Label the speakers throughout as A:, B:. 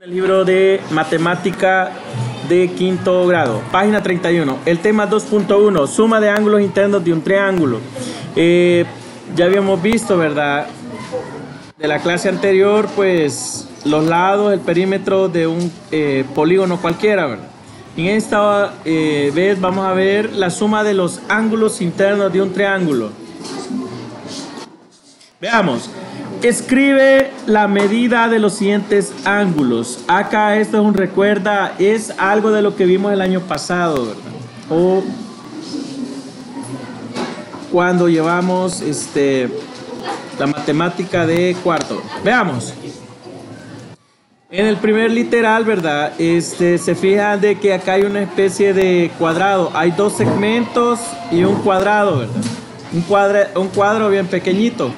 A: El libro de matemática de quinto grado, página 31. El tema 2.1, suma de ángulos internos de un triángulo. Ya habíamos visto, ¿verdad? De la clase anterior, pues los lados, el perímetro de un polígono cualquiera, ¿verdad? En esta vez vamos a ver la suma de los ángulos internos de un triángulo. Veamos. Escribe la medida de los siguientes ángulos. Acá esto es un recuerda, es algo de lo que vimos el año pasado, ¿verdad? O cuando llevamos la matemática de cuarto. Veamos. En el primer literal, ¿verdad? Se fijan de que acá hay una especie de cuadrado. Hay dos segmentos y un cuadrado, ¿verdad? Un cuadro bien pequeñito.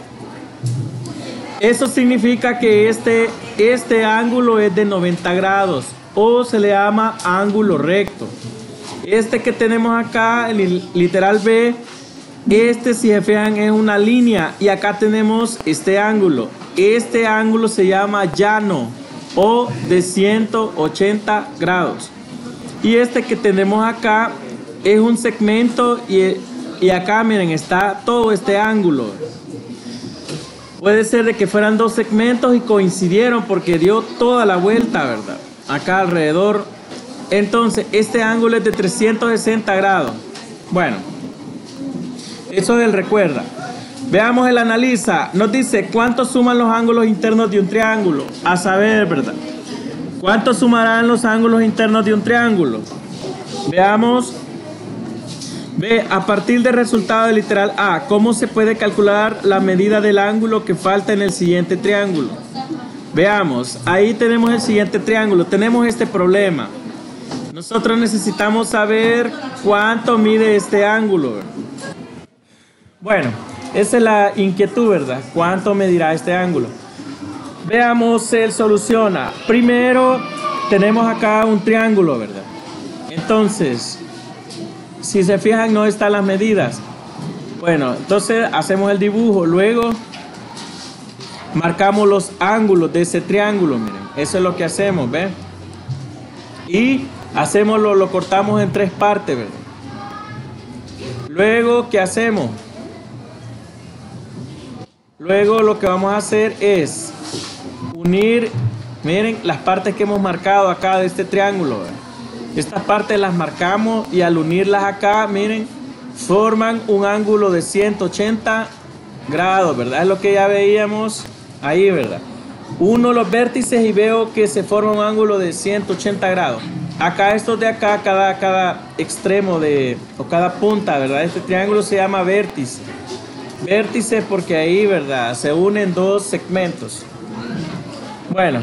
A: Eso significa que este ángulo es de 90 grados o se le llama ángulo recto. Este que tenemos acá, el literal B, si se fijan es una línea y acá tenemos este ángulo. Este ángulo se llama llano o de 180 grados. Y este que tenemos acá es un segmento y acá miren está todo este ángulo. Puede ser de que fueran dos segmentos y coincidieron porque dio toda la vuelta, ¿verdad? Acá alrededor. Entonces, este ángulo es de 360 grados. Bueno, eso es el recuerda. Veamos el analiza. Nos dice, ¿cuánto suman los ángulos internos de un triángulo? A saber, ¿verdad? ¿Cuánto sumarán los ángulos internos de un triángulo? Veamos. B. A partir del resultado del literal A, ¿cómo se puede calcular la medida del ángulo que falta en el siguiente triángulo? Veamos, ahí tenemos el siguiente triángulo, tenemos este problema. Nosotros necesitamos saber cuánto mide este ángulo. Bueno, esa es la inquietud, ¿verdad? ¿Cuánto medirá este ángulo? Veamos, él soluciona. Primero, tenemos acá un triángulo, ¿verdad? Entonces, si se fijan no están las medidas. Bueno, entonces hacemos el dibujo. Luego marcamos los ángulos de ese triángulo. Miren, eso es lo que hacemos, ¿ven? Y hacemos lo cortamos en tres partes, ¿verdad? Luego, ¿qué hacemos? Luego lo que vamos a hacer es unir, miren, las partes que hemos marcado acá de este triángulo, ¿verdad? Estas partes las marcamos y al unirlas acá, miren, forman un ángulo de 180 grados, ¿verdad? Es lo que ya veíamos ahí, ¿verdad? Uno los vértices y veo que se forma un ángulo de 180 grados. Acá, estos de acá, cada extremo o cada punta, ¿verdad? Este triángulo se llama vértice. Vértice porque ahí, ¿verdad? Se unen dos segmentos. Bueno.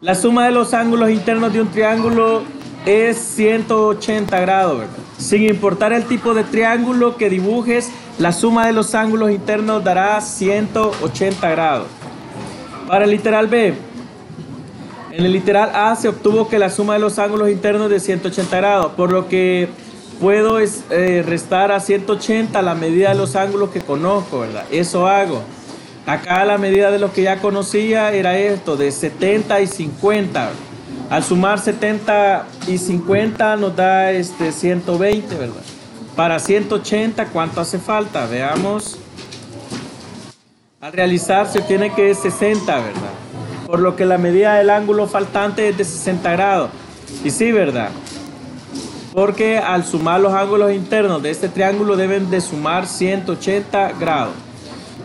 A: La suma de los ángulos internos de un triángulo es 180 grados, ¿verdad? Sin importar el tipo de triángulo que dibujes, la suma de los ángulos internos dará 180 grados. Para el literal B, en el literal A se obtuvo que la suma de los ángulos internos es de 180 grados, por lo que puedo restar a 180 la medida de los ángulos que conozco, ¿verdad? Eso hago. Acá la medida de lo que ya conocía era esto, de 70 y 50. Al sumar 70 y 50 nos da 120, ¿verdad? Para 180, ¿cuánto hace falta? Veamos. Al realizar se obtiene que es 60, ¿verdad? Por lo que la medida del ángulo faltante es de 60 grados. Y sí, ¿verdad? Porque al sumar los ángulos internos de este triángulo deben de sumar 180 grados.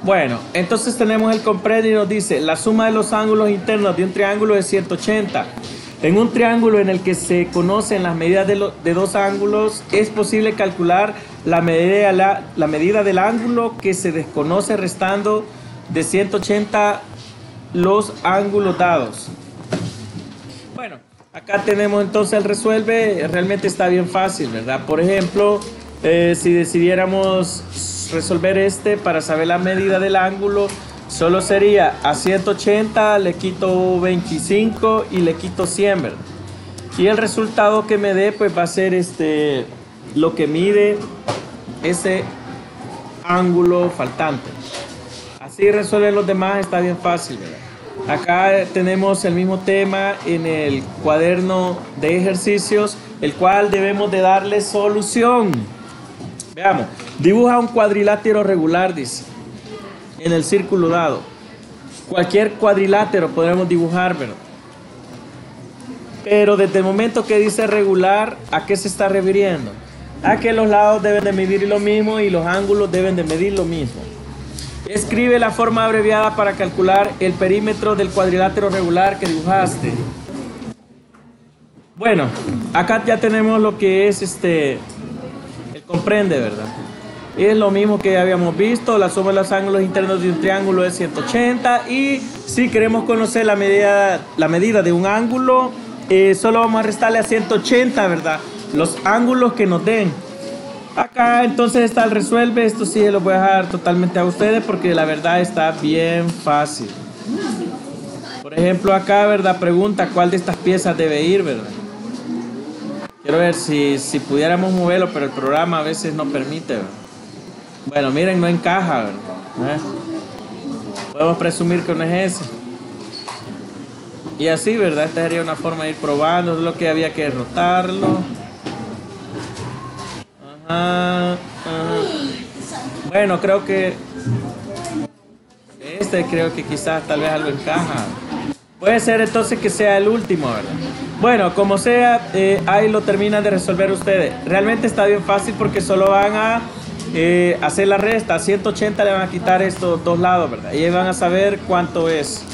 A: Bueno, entonces tenemos el comprende y nos dice la suma de los ángulos internos de un triángulo es 180. En un triángulo en el que se conocen las medidas de dos ángulos, es posible calcular la medida del ángulo que se desconoce restando de 180 los ángulos dados. Bueno, acá tenemos entonces el resuelve, realmente está bien fácil, ¿verdad? Por ejemplo, si decidiéramos resolver para saber la medida del ángulo, solo sería a 180 le quito 25 y le quito 100, ¿verdad? Y el resultado que me dé pues va a ser lo que mide ese ángulo faltante. Así resuelven los demás, está bien fácil, ¿verdad? Acá tenemos el mismo tema en el cuaderno de ejercicios, el cual debemos de darle solución. Veamos, dibuja un cuadrilátero regular, dice, en el círculo dado. Cualquier cuadrilátero podremos dibujar, ¿verdad? Pero desde el momento que dice regular, ¿a qué se está refiriendo? A que los lados deben de medir lo mismo y los ángulos deben de medir lo mismo. Escribe la forma abreviada para calcular el perímetro del cuadrilátero regular que dibujaste. Bueno, acá ya tenemos lo que es el comprende, ¿verdad? Es lo mismo que habíamos visto, la suma de los ángulos internos de un triángulo es 180 y si queremos conocer la medida de un ángulo, solo vamos a restarle a 180, ¿verdad? Los ángulos que nos den. Acá entonces está el resuelve, esto sí lo voy a dejar totalmente a ustedes porque la verdad está bien fácil. Por ejemplo acá, ¿verdad? Pregunta cuál de estas piezas debe ir, ¿verdad? Quiero ver si pudiéramos moverlo, pero el programa a veces no permite, ¿verdad? Bueno, miren, no encaja, ¿verdad? Podemos presumir que no es ese. Y así, ¿verdad? Esta sería una forma de ir probando, es lo que había que rotarlo. Bueno, creo que creo que quizás tal vez algo encaja. Puede ser entonces que sea el último, ¿verdad? Bueno, como sea, ahí lo terminan de resolver ustedes. Realmente está bien fácil porque solo van a hacer la resta. 180 le van a quitar estos dos lados, ¿verdad? Y ahí van a saber cuánto es.